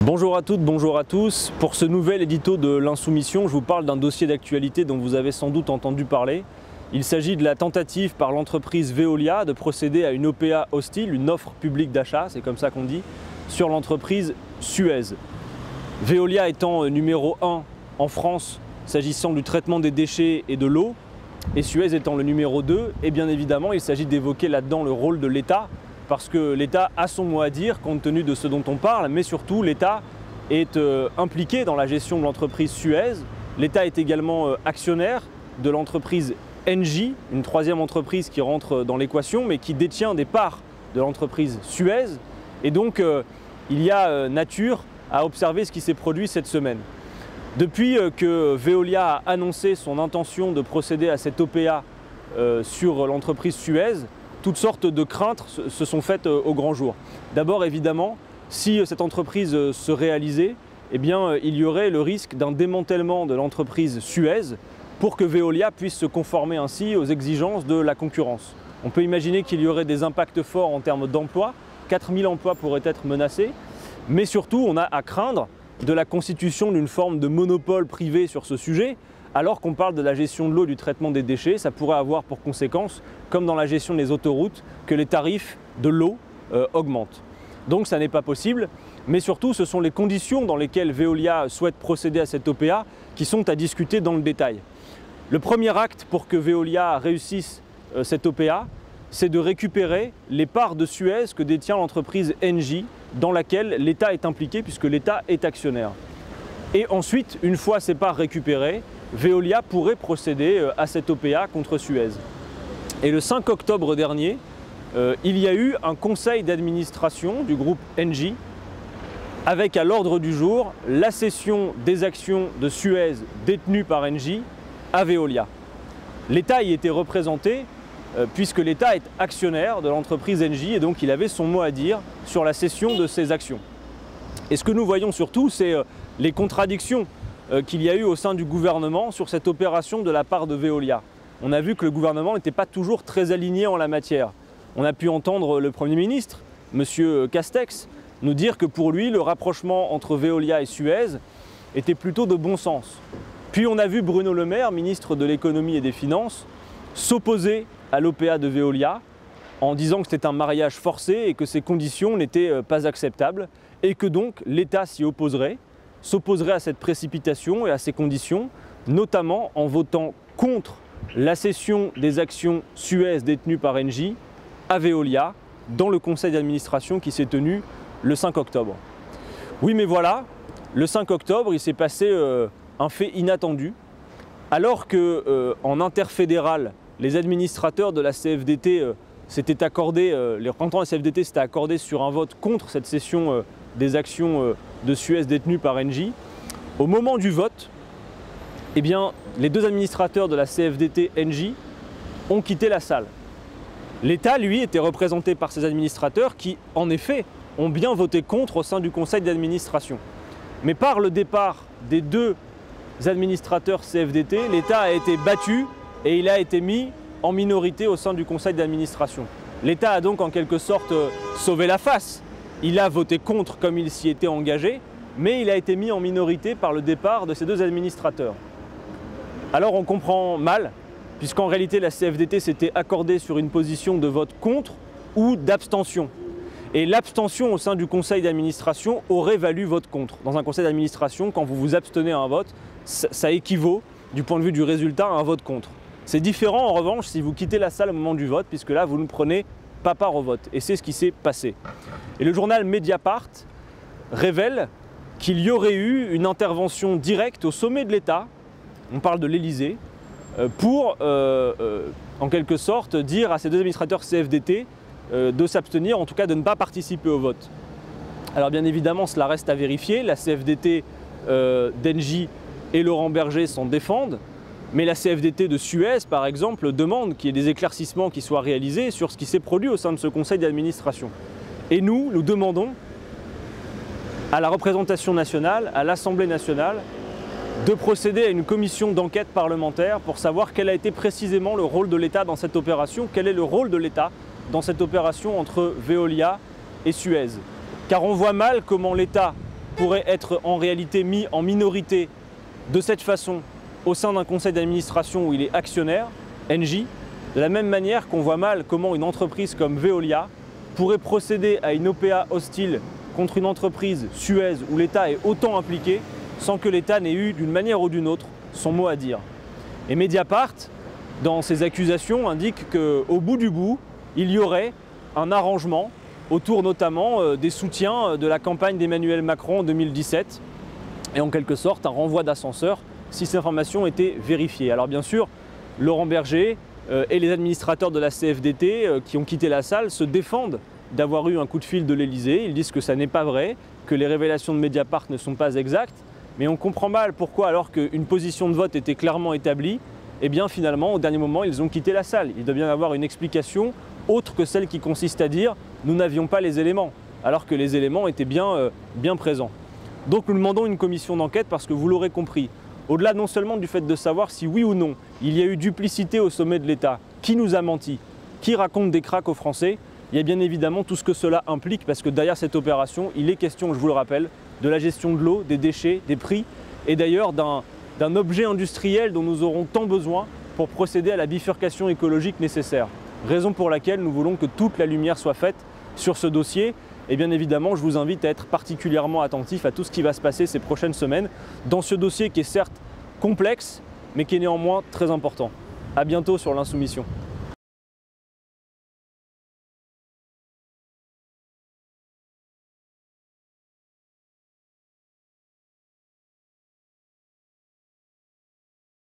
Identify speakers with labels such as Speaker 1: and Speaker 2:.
Speaker 1: Bonjour à toutes, bonjour à tous. Pour ce nouvel édito de l'Insoumission, je vous parle d'un dossier d'actualité dont vous avez sans doute entendu parler. Il s'agit de la tentative par l'entreprise Veolia de procéder à une OPA hostile, une offre publique d'achat, c'est comme ça qu'on dit, sur l'entreprise Suez. Veolia étant numéro 1 en France s'agissant du traitement des déchets et de l'eau, et Suez étant le numéro 2, et bien évidemment il s'agit d'évoquer là-dedans le rôle de l'État, parce que l'État a son mot à dire compte tenu de ce dont on parle, mais surtout l'État est impliqué dans la gestion de l'entreprise Suez. L'État est également actionnaire de l'entreprise Engie, une troisième entreprise qui rentre dans l'équation, mais qui détient des parts de l'entreprise Suez. Et donc il y a nature à observer ce qui s'est produit cette semaine. Depuis que Veolia a annoncé son intention de procéder à cette OPA sur l'entreprise Suez, toutes sortes de craintes se sont faites au grand jour. D'abord, évidemment, si cette entreprise se réalisait, eh bien, il y aurait le risque d'un démantèlement de l'entreprise Suez pour que Veolia puisse se conformer ainsi aux exigences de la concurrence. On peut imaginer qu'il y aurait des impacts forts en termes d'emplois, 4000 emplois pourraient être menacés, mais surtout on a à craindre de la constitution d'une forme de monopole privé sur ce sujet. Alors qu'on parle de la gestion de l'eau, du traitement des déchets, ça pourrait avoir pour conséquence, comme dans la gestion des autoroutes, que les tarifs de l'eau augmentent. Donc ça n'est pas possible, mais surtout ce sont les conditions dans lesquelles Veolia souhaite procéder à cette OPA qui sont à discuter dans le détail. Le premier acte pour que Veolia réussisse cette OPA, c'est de récupérer les parts de Suez que détient l'entreprise Engie, dans laquelle l'État est impliqué puisque l'État est actionnaire. Et ensuite, une fois ces parts récupérées, Veolia pourrait procéder à cette OPA contre Suez. Et le 5 octobre dernier, il y a eu un conseil d'administration du groupe Engie avec à l'ordre du jour la cession des actions de Suez détenues par Engie à Veolia. L'État y était représenté puisque l'État est actionnaire de l'entreprise Engie et donc il avait son mot à dire sur la cession de ses actions. Et ce que nous voyons surtout, c'est les contradictions qu'il y a eu au sein du gouvernement sur cette opération de la part de Veolia. On a vu que le gouvernement n'était pas toujours très aligné en la matière. On a pu entendre le Premier ministre, M. Castex, nous dire que pour lui, le rapprochement entre Veolia et Suez était plutôt de bon sens. Puis on a vu Bruno Le Maire, ministre de l'économie et des finances, s'opposer à l'OPA de Veolia en disant que c'était un mariage forcé et que ces conditions n'étaient pas acceptables et que donc l'État s'y opposerait, s'opposerait à cette précipitation et à ces conditions, notamment en votant contre la cession des actions Suez détenues par Engie à Veolia dans le conseil d'administration qui s'est tenu le 5 octobre. Oui, mais voilà, le 5 octobre, il s'est passé un fait inattendu. Alors qu'en interfédéral, les administrateurs de la CFDT s'étaient accordés, les représentants de la CFDT s'étaient accordés sur un vote contre cette cession des actions de Suez détenues par Engie. Au moment du vote, eh bien, les deux administrateurs de la CFDT Engie ont quitté la salle. L'État, lui, était représenté par ces administrateurs qui, en effet, ont bien voté contre au sein du conseil d'administration. Mais par le départ des deux administrateurs CFDT, l'État a été battu et il a été mis en minorité au sein du conseil d'administration. L'État a donc en quelque sorte sauvé la face. Il a voté contre comme il s'y était engagé, mais il a été mis en minorité par le départ de ces deux administrateurs. Alors on comprend mal, puisqu'en réalité la CFDT s'était accordée sur une position de vote contre ou d'abstention. Et l'abstention au sein du conseil d'administration aurait valu vote contre. Dans un conseil d'administration, quand vous vous abstenez à un vote, ça équivaut, du point de vue du résultat, à un vote contre. C'est différent en revanche si vous quittez la salle au moment du vote, puisque là vous ne prenez pas part au vote. Et c'est ce qui s'est passé. Et le journal Mediapart révèle qu'il y aurait eu une intervention directe au sommet de l'État, on parle de l'Élysée, pour en quelque sorte dire à ces deux administrateurs CFDT de s'abstenir, en tout cas de ne pas participer au vote. Alors bien évidemment cela reste à vérifier, la CFDT d'Engie et Laurent Berger s'en défendent, mais la CFDT de Suez par exemple demande qu'il y ait des éclaircissements qui soient réalisés sur ce qui s'est produit au sein de ce conseil d'administration. Et nous demandons à la représentation nationale, à l'Assemblée nationale, de procéder à une commission d'enquête parlementaire pour savoir quel a été précisément le rôle de l'État dans cette opération, quel est le rôle de l'État dans cette opération entre Veolia et Suez. Car on voit mal comment l'État pourrait être en réalité mis en minorité de cette façon au sein d'un conseil d'administration où il est actionnaire, Engie, de la même manière qu'on voit mal comment une entreprise comme Veolia pourrait procéder à une OPA hostile contre une entreprise, Suez, où l'État est autant impliqué, sans que l'État n'ait eu, d'une manière ou d'une autre, son mot à dire. Et Mediapart, dans ses accusations, indique qu'au bout du bout, il y aurait un arrangement autour notamment des soutiens de la campagne d'Emmanuel Macron en 2017, et en quelque sorte un renvoi d'ascenseur si ces informations étaient vérifiées. Alors bien sûr, Laurent Berger et les administrateurs de la CFDT qui ont quitté la salle se défendent d'avoir eu un coup de fil de l'Élysée. Ils disent que ça n'est pas vrai, que les révélations de Mediapart ne sont pas exactes, mais on comprend mal pourquoi, alors qu'une position de vote était clairement établie, eh bien finalement au dernier moment ils ont quitté la salle. Il doit bien y avoir une explication autre que celle qui consiste à dire « nous n'avions pas les éléments », alors que les éléments étaient bien présents. Donc nous demandons une commission d'enquête parce que vous l'aurez compris, au-delà non seulement du fait de savoir si oui ou non il y a eu duplicité au sommet de l'État, qui nous a menti, qui raconte des cracks aux Français, il y a bien évidemment tout ce que cela implique parce que derrière cette opération, il est question, je vous le rappelle, de la gestion de l'eau, des déchets, des prix et d'ailleurs d'un objet industriel dont nous aurons tant besoin pour procéder à la bifurcation écologique nécessaire. Raison pour laquelle nous voulons que toute la lumière soit faite sur ce dossier. Et bien évidemment, je vous invite à être particulièrement attentif à tout ce qui va se passer ces prochaines semaines dans ce dossier qui est certes complexe, mais qui est néanmoins très important. À bientôt sur l'Insoumission.